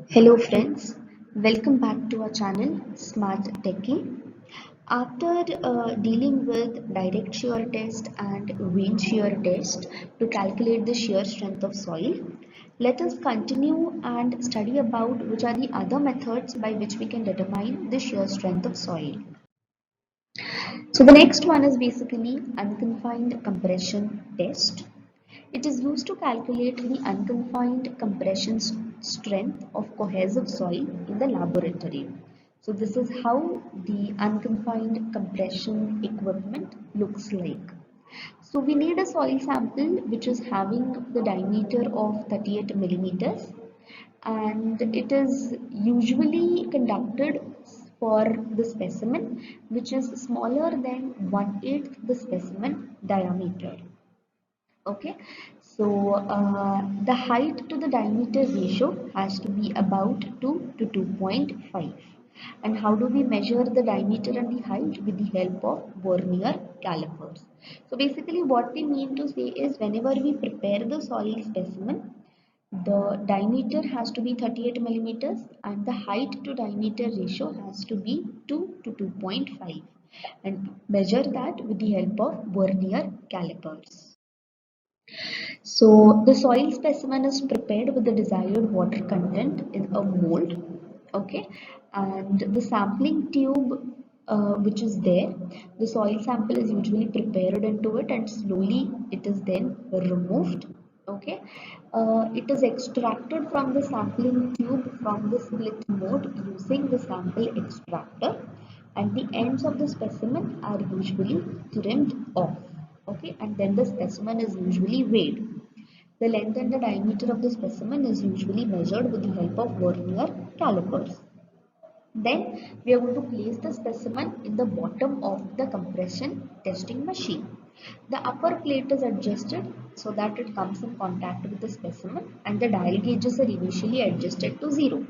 Hello friends, welcome back to our channel Smart Techie. After dealing with direct shear test and wind shear test to calculate the shear strength of soil, let us continue and study about which are the other methods by which we can determine the shear strength of soil. So the next one is basically unconfined compression test. It is used to calculate the unconfined compression strength of cohesive soil in the laboratory. So this is how the unconfined compression equipment looks like. So we need a soil sample which is having the diameter of 38 millimeters, and it is usually conducted for the specimen which is smaller than 1/8 the specimen diameter. Okay, so the height to the diameter ratio has to be about 2 to 2.5. And how do we measure the diameter and the height? With the help of vernier calipers. So basically what we mean to say is, whenever we prepare the soil specimen, the diameter has to be 38 millimeters and the height to diameter ratio has to be 2 to 2.5, and measure that with the help of vernier calipers. So the soil specimen is prepared with the desired water content in a mold, okay, and the sampling tube which is there, the soil sample is usually prepared into it and slowly it is then removed, okay. It is extracted from the sampling tube from the split mode using the sample extractor, and the ends of the specimen are usually trimmed off, okay, and then the specimen is usually weighed. The length and the diameter of the specimen is usually measured with the help of vernier calipers. Then we are going to place the specimen in the bottom of the compression testing machine. The upper plate is adjusted so that it comes in contact with the specimen, and the dial gauges are initially adjusted to 0.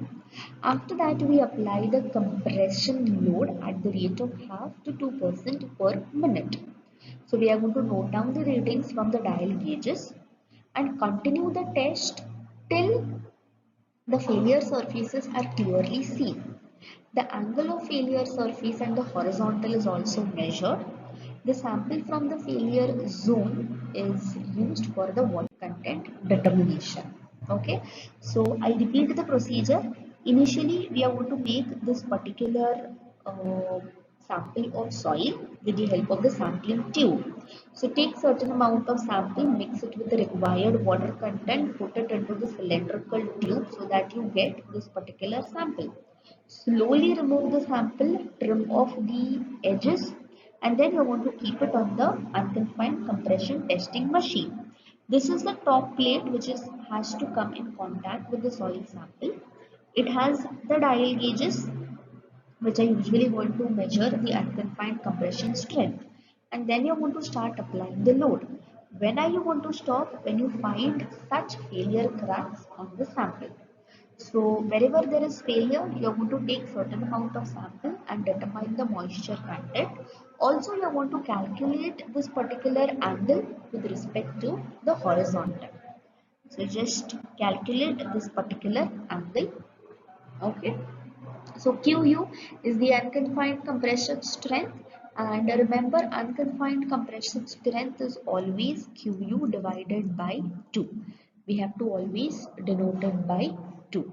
After that, we apply the compression load at the rate of half to 2% per minute. So we are going to note down the readings from the dial gauges and continue the test till the failure surfaces are clearly seen. The angle of failure surface and the horizontal is also measured. The sample from the failure zone is used for the water content determination. Okay, so I repeat the procedure. Initially, we are going to make this particular sample of soil with the help of the sampling tube. So take certain amount of sample, mix it with the required water content, put it into the cylindrical tube so that you get this particular sample. Slowly remove the sample, trim off the edges, and then you want to keep it on the unconfined compression testing machine. This is the top plate which has to come in contact with the soil sample. It has the dial gauges which are usually going to measure the unconfined compression strength. And then you're going to start applying the load. When are you going to stop? When you find such failure cracks on the sample. So wherever there is failure, you're going to take certain amount of sample and determine the moisture content. Also, you're going to calculate this particular angle with respect to the horizontal. So just calculate this particular angle. Okay. So QU is the unconfined compression strength, and remember, unconfined compression strength is always QU divided by 2. We have to always denote it by 2.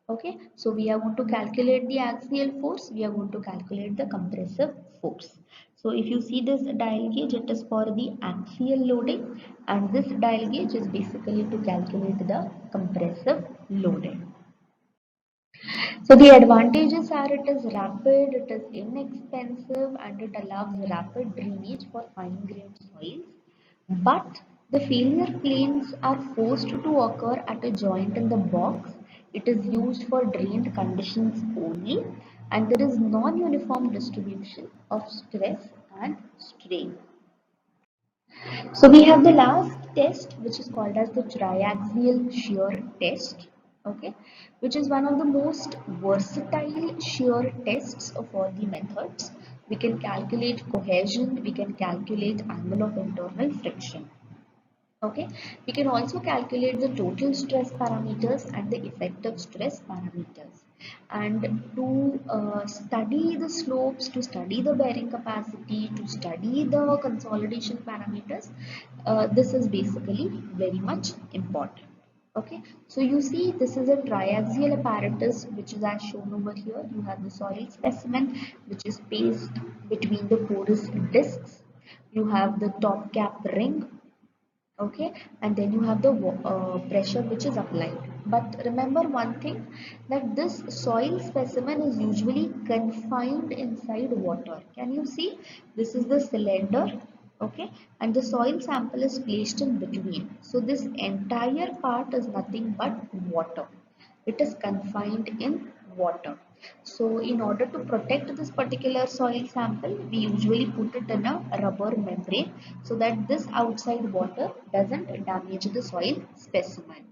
Okay, so we are going to calculate the axial force, we are going to calculate the compressive force. So if you see this dial gauge, it is for the axial loading, and this dial gauge is basically to calculate the compressive loading. So the advantages are, it is rapid, it is inexpensive, and it allows rapid drainage for fine-grained soils. But the failure planes are forced to occur at a joint in the box. It is used for drained conditions only, and there is non-uniform distribution of stress and strain. So we have the last test, which is called as the triaxial shear test, okay, which is one of the most versatile shear tests of all the methods. We can calculate cohesion, we can calculate angle of internal friction. Okay, we can also calculate the total stress parameters and the effective stress parameters. And to study the slopes, to study the bearing capacity, to study the consolidation parameters, this is basically very much important. Okay, so you see this is a triaxial apparatus which is as shown over here. You have the soil specimen which is placed between the porous discs. You have the top cap ring, okay, and then you have the pressure which is applied. But remember one thing, that this soil specimen is usually confined inside water. Can you see, this is the cylinder, okay, and the soil sample is placed in between. So this entire part is nothing but water. It is confined in water. So in order to protect this particular soil sample, we usually put it in a rubber membrane so that this outside water doesn't damage the soil specimen.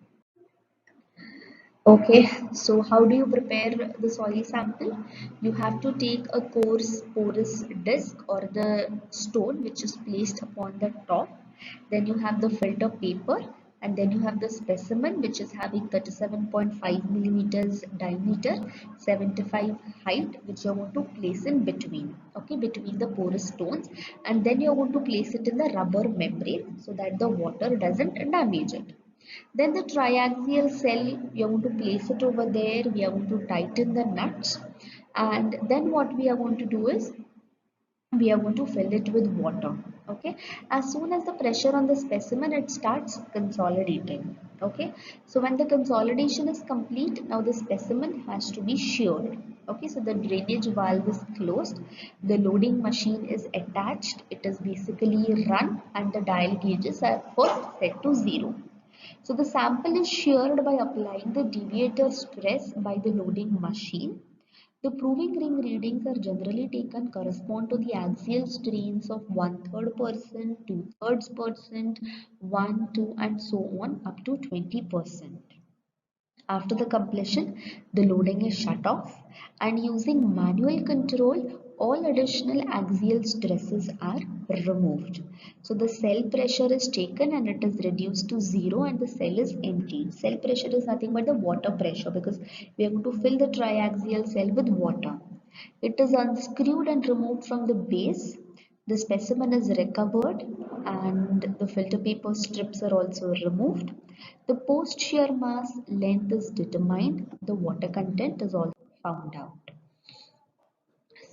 Okay, so how do you prepare the soil sample? You have to take a coarse porous disc or the stone which is placed upon the top. Then you have the filter paper, and then you have the specimen which is having 37.5 millimeters diameter, 75 height, which you are going to place in between, okay, between the porous stones, and then you are going to place it in the rubber membrane so that the water doesn't damage it. Then the triaxial cell, we are going to place it over there. We are going to tighten the nuts. And then what we are going to do is we are going to fill it with water. Okay. As soon as the pressure on the specimen, it starts consolidating. Okay. So when the consolidation is complete, now the specimen has to be sheared. Okay. So the drainage valve is closed. The loading machine is attached. It is basically run and the dial gauges are first set to 0. So the sample is sheared by applying the deviator stress by the loading machine. The proving ring readings are generally taken correspond to the axial strains of 1/3%, 2/3%, 1, 2 and so on up to 20%. After the completion, the loading is shut off, and using manual control, all additional axial stresses are removed. So the cell pressure is taken and it is reduced to 0 and the cell is emptied. Cell pressure is nothing but the water pressure because we are going to fill the triaxial cell with water. It is unscrewed and removed from the base. The specimen is recovered and the filter paper strips are also removed. The post shear mass length is determined. The water content is also found out.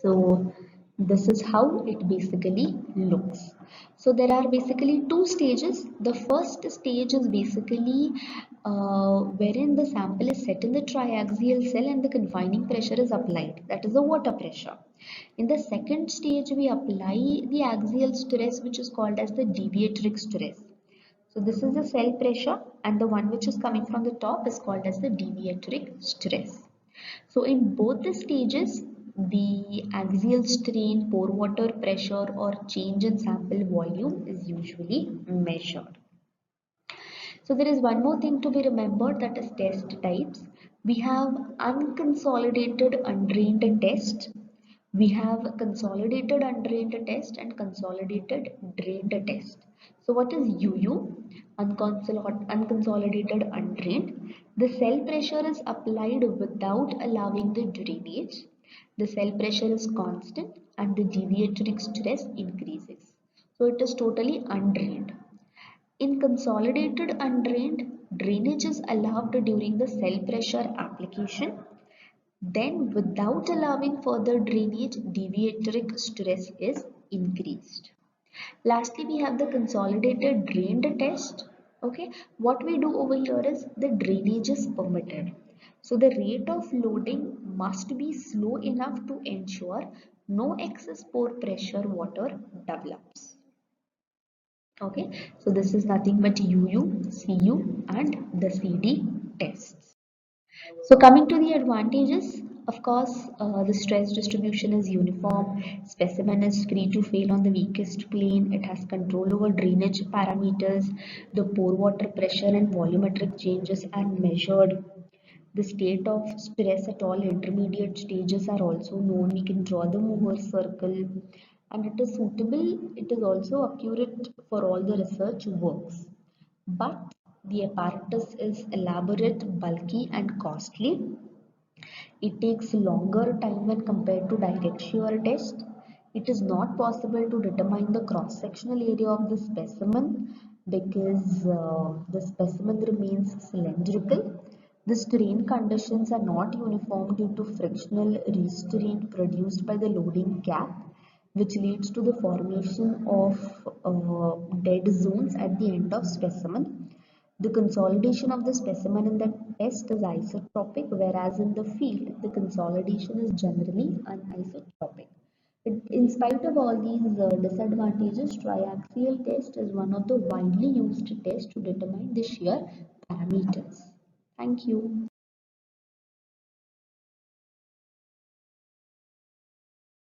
So this is how it basically looks. So there are basically two stages. The first stage is basically wherein the sample is set in the triaxial cell and the confining pressure is applied. That is the water pressure. In the second stage, we apply the axial stress, which is called as the deviatoric stress. So this is the cell pressure, and the one which is coming from the top is called as the deviatoric stress. So in both the stages, the axial strain, pore water pressure or change in sample volume is usually measured. So there is one more thing to be remembered, that is test types. We have unconsolidated undrained test. We have consolidated undrained test and consolidated drained test. So what is UU? Unconsolidated undrained. The cell pressure is applied without allowing the drainage. The cell pressure is constant and the deviatoric stress increases. So it is totally undrained. In consolidated undrained, drainage is allowed during the cell pressure application. Then, without allowing further drainage, deviatoric stress is increased. Lastly, we have the consolidated drained test. Okay, what we do over here is the drainage is permitted. So the rate of loading must be slow enough to ensure no excess pore pressure water develops. Okay, so this is nothing but UU, CU and the CD tests. So coming to the advantages, of course, the stress distribution is uniform, specimen is free to fail on the weakest plane, it has control over drainage parameters, the pore water pressure and volumetric changes are measured. The state of stress at all intermediate stages are also known. We can draw the Mohr circle, and it is suitable, it is also accurate for all the research works. but the apparatus is elaborate, bulky, and costly. It takes longer time when compared to direct shear test. It is not possible to determine the cross-sectional area of the specimen because the specimen remains cylindrical. The strain conditions are not uniform due to frictional restraint produced by the loading cap, which leads to the formation of dead zones at the end of specimen. The consolidation of the specimen in the test is isotropic, whereas in the field, the consolidation is generally anisotropic. In spite of all these disadvantages, triaxial test is one of the widely used tests to determine the shear parameters. Thank you.